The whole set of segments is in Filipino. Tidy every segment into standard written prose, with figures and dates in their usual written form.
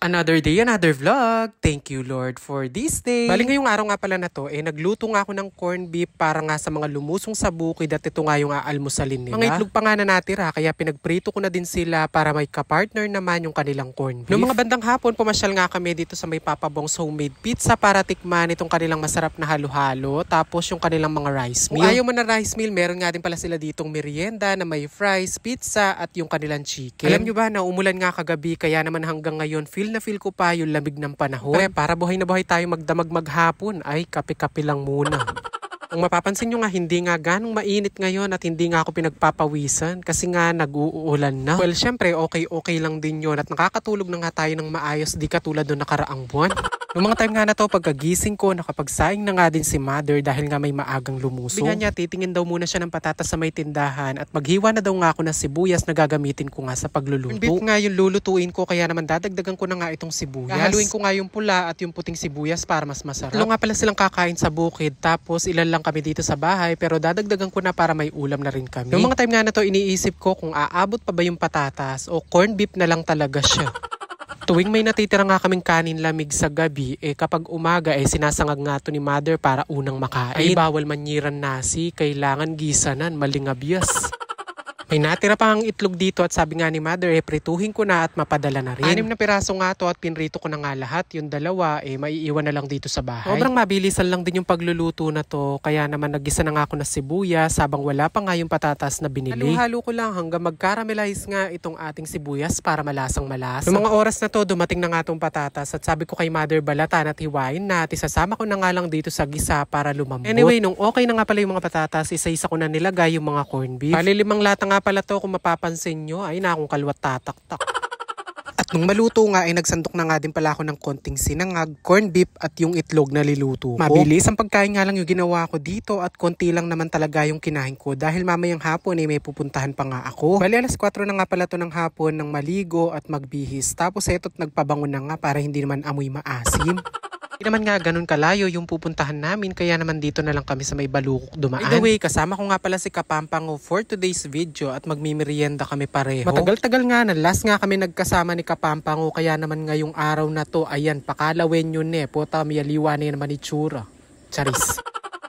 Another day, another vlog. Thank you, Lord, for this day. Bali ngayong araw nga pala na to, nagluto nga ako ng corned beef para nga sa mga lumusong sa bukid at ito nga yung aalmusalin nila. Mga itlog pa nga na natira, kaya pinagprito ko na din sila para may kapartner naman yung kanilang corned beef. Noong mga bandang hapon, pumasyal nga kami dito sa may Papa Bong's homemade pizza para tikman itong kanilang masarap na halo-halo, tapos yung kanilang mga rice meal. Kung ayaw mo na rice meal, meron nga din pala sila ditong merienda na may fries, pizza at yung kanilang chicken. Alam nyo ba na umulan nga kagabi, kaya naman hanggang ngayon feel ko pa yung lamig ng panahon. Para buhay na buhay tayo magdamag maghapon, ay kape-kape lang muna. Kung mapapansin nyo nga, hindi nga ganong mainit ngayon at hindi nga ako pinagpapawisan kasi nga nag-uulan na. Well, syempre, okay lang din yun at nakakatulog na nga tayo ng maayos, di katulad ng nakaraang buwan. Noong mga time nga na to, pagkagising ko, nakapagsaing na nga din si mother dahil nga may maagang lumusong. Sabi nga niya, titingin daw muna siya ng patatas sa may tindahan at maghiwa na daw nga ako ng sibuyas na gagamitin ko nga sa pagluluto. Beef nga yung lulutuin ko, kaya naman dadagdagan ko na nga itong sibuyas. Haluin ko nga yung pula at yung puting sibuyas para mas masarap. Tatlo nga pala silang kakain sa bukid, tapos ilan lang kami dito sa bahay, pero dadagdagan ko na para may ulam na rin kami. Noong mga time nga na to, iniisip ko kung aabot pa ba yung patatas o corned beef na lang talaga siya. Tuwing may natitira nga kaming kanin lamig sa gabi, kapag umaga sinasangag nga to ni mother para unang makain. Ay bawal manyiran nasi, kailangan gisanan, malingabyas. May natira pa ang itlog dito at sabi nga ni mother, prituhin ko na at mapadala na rin. 6 na piraso nga to at pinrito ko na nga lahat. Yung dalawa, maiiwan na lang dito sa bahay. Sobrang mabilisan lang din yung pagluluto na to. Kaya naman nagisa na nga ako ng sibuyas habang wala pa nga yung patatas na binili. Halo-halo ko lang hanggang mag-caramelize nga itong ating sibuyas para malasang malasa. Noong mga oras na to, dumating na nga itong patatas at sabi ko kay mother, balatan at hiwain na at isasama ko na nga lang dito sa gisa para lumambot. Anyway, nung okay na nga pala yung mga patatas, isa-isa ko na nilagay yung mga corned beef. Bali 5 lata nga pala to, kung mapapansin nyo, ay na akong kalwat tatak-tak. At nung maluto nga, nagsandok na nga din pala ako ng konting sinangag, corned beef at yung itlog na liluto ko. Mabilis ang pagkain nga lang yung ginawa ko dito at konti lang naman talaga yung kinain ko dahil mamayang hapon may pupuntahan pa nga ako. Bali alas 4 na nga pala to ng hapon nang maligo at magbihis. Tapos eto't nagpabango na nga para hindi naman amoy maasim. Hindi naman nga ganun kalayo yung pupuntahan namin, kaya naman dito na lang kami sa may Balukok dumaan. By the way, kasama ko nga pala si Kapampango for today's video at magmimerienda kami pareho. Matagal-tagal nga na last nga kami nagkasama ni Kapampango, kaya naman ngayong araw na to, ayan, pakalawin yun puta miyaliwa na naman itsura. Charis.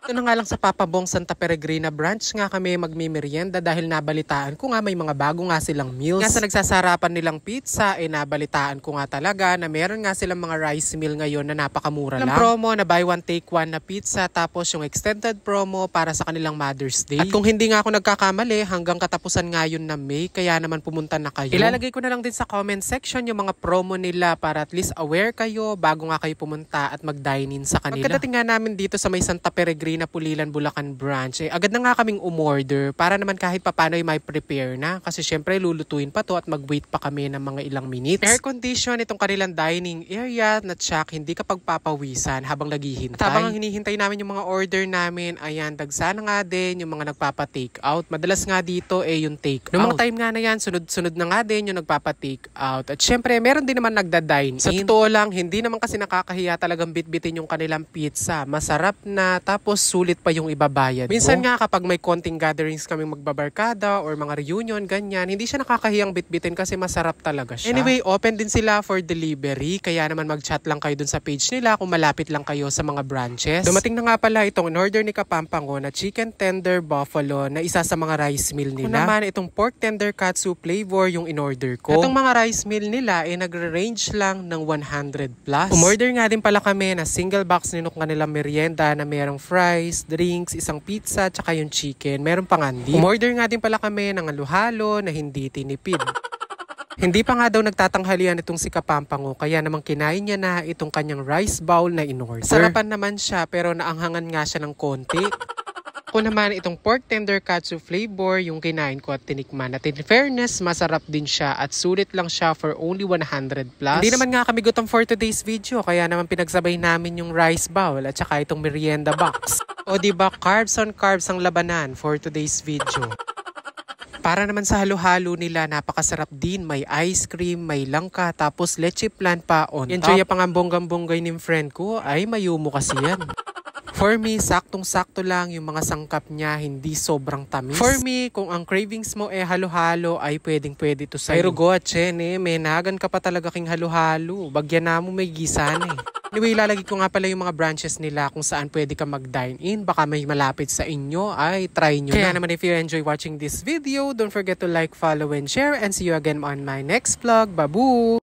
Ito na nga lang sa Papa Bong's Santa Peregrina branch nga kami magmimerienda dahil nabalitaan ko nga may mga bago nga silang meals. Nga sa nagsasarapan nilang pizza, nabalitaan ko nga talaga na meron nga silang mga rice meal ngayon na napakamura lang. Promo na buy one take one na pizza, tapos yung extended promo para sa kanilang Mother's Day. At kung hindi nga ako nagkakamali, hanggang katapusan nga yun na May, kaya naman pumunta na kayo. Ilalagay ko na lang din sa comment section yung mga promo nila para at least aware kayo bago nga kayo pumunta at mag-dine-in sa kanila. Pagkadating nga namin dito sa may Santa Peregrina Pulilan, Bulacan branch, agad na nga kaming umorder para naman kahit papano may prepare na kasi syempre lulutuin pa to at mag-wait pa kami ng mga ilang minutes. Air condition itong kanilang dining area na tsak, hindi ka pagpapawisan habang naghihintay. At habang hinihintay namin yung mga order namin, ayan, dagsa na nga din yung mga nagpapa-take out. Madalas nga dito yung take out. Noong mga time nga na yan, sunod-sunod na nga din yung nagpapa-take out. At syempre, meron din naman nagda-dine in. Sa totoo lang, hindi naman kasi nakakahiya talagang bitbitin yung kanilang pizza. Masarap na, tapos sulit pa yung ibabayad. Minsan nga kapag may konting gatherings kaming magbabarkada or mga reunion, ganyan, hindi siya nakakahiyang bitbitin kasi masarap talaga siya. Anyway, open din sila for delivery, kaya naman mag-chat lang kayo dun sa page nila kung malapit lang kayo sa mga branches. Dumating na nga pala itong in-order ni Kapampango na chicken tender buffalo na isa sa mga rice meal nila. Kung naman itong pork tender katsu flavor yung in-order ko. Itong mga rice meal nila nagre-range lang ng 100 plus. Umorder nga din pala kami na single box nino kanilang merienda na merong fries, drinks, isang pizza, tsaka yung chicken. Meron pang hindi. Umorder nga din pala kami ng halo-halo na hindi tinipid. Hindi pa nga daw nagtatanghalian itong si Kapampango, kaya namang kinain niya na itong kanyang rice bowl na in-order. Sarapan naman siya pero naanghangan nga siya ng konti. Kung naman itong pork tender katsu flavor yung kinain ko at tinikman. At in fairness, masarap din siya at sulit lang siya for only 100 plus. Hindi naman nga kami gutom for today's video, kaya naman pinagsabay namin yung rice bowl at saka itong merienda box. O diba, carbs on carbs ang labanan for today's video. Para naman sa halo-halo nila, napakasarap din. May ice cream, may langka, tapos leche flan pa on top. Enjoy pa nga bonggang-bonggay ng friend ko, ay mayumo kasi yan. For me, saktong-sakto lang yung mga sangkap niya, hindi sobrang tamis. For me, kung ang cravings mo halo-halo ay pwedeng-pwede to sa'yo. Pero go at Chen may nagan ka pa talaga king halo-halo. Bagyan na mo may gisan Anyway, ilalagay ko nga pala yung mga branches nila kung saan pwede ka mag-dine in. Baka may malapit sa inyo, ay try nyo Kaya naman if you enjoy watching this video, don't forget to like, follow, and share. And see you again on my next vlog. Babu!